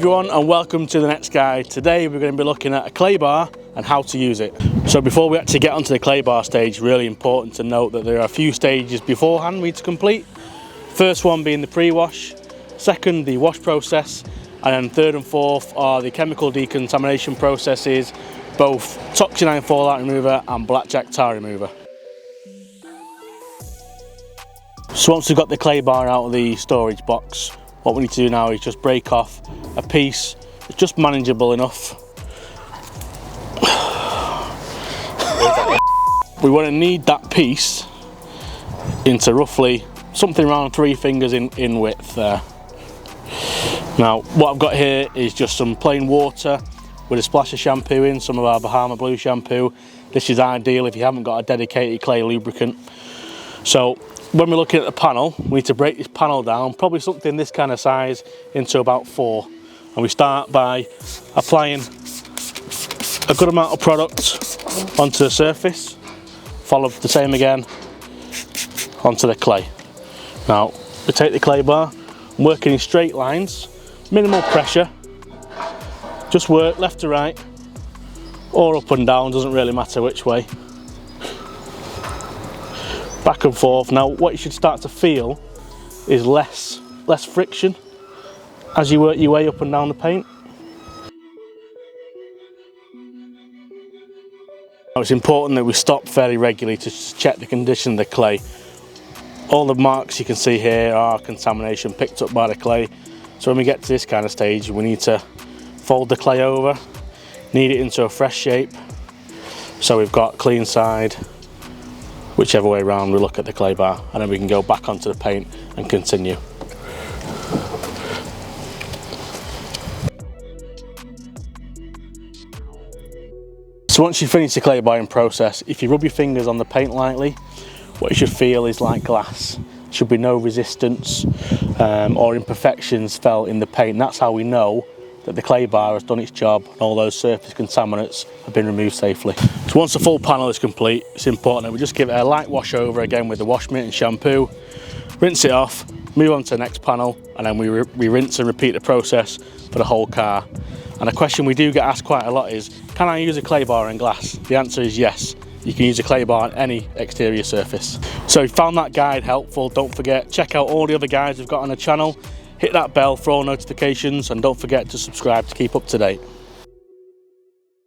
everyone and welcome to the next guide. Today we're going to be looking at a clay bar and how to use it. So before we actually get onto the clay bar stage, really important to note that there are a few stages beforehand we need to complete. First one being the pre-wash, second the wash process, and then third and fourth are the chemical decontamination processes, both toxin iron fallout remover and blackjack tar remover. So once we've got the clay bar out of the storage box, what we need to do now is just break off a piece that's just manageable enough. We want to knead that piece into roughly something around 3 fingers in width there. Now what I've got here is just some plain water with a splash of shampoo in, some of our Bahama Blue shampoo. This is ideal if you haven't got a dedicated clay lubricant. So when we're looking at the panel, we need to break this panel down, probably something this kind of size, into about 4. And we start by applying a good amount of product onto the surface, followed the same again onto the clay. Now we take the clay bar and working in straight lines, minimal pressure, just work left to right or up and down, doesn't really matter which way. Back and forth. Now what you should start to feel is less friction as you work your way up and down the paint. Now it's important that we stop fairly regularly to check the condition of the clay. All the marks you can see here are contamination picked up by the clay. So when we get to this kind of stage, we need to fold the clay over, knead it into a fresh shape. So we've got clean side, whichever way around we look at the clay bar, and then we can go back onto the paint and continue. So once you finish the clay barring process, if you rub your fingers on the paint lightly, what you should feel is like glass. There should be no resistance or imperfections felt in the paint. That's how we know that the clay bar has done its job and all those surface contaminants have been removed safely. So once the full panel is complete, it's important that we just give it a light wash over again with the wash mitt and shampoo, rinse it off, move on to the next panel, and then we rinse and repeat the process for the whole car. And a question we do get asked quite a lot is, can I use a clay bar in glass? The answer is yes. You can use a clay bar on any exterior surface. So if you found that guide helpful, don't forget, check out all the other guides we've got on the channel. Hit that bell for all notifications and don't forget to subscribe to keep up to date.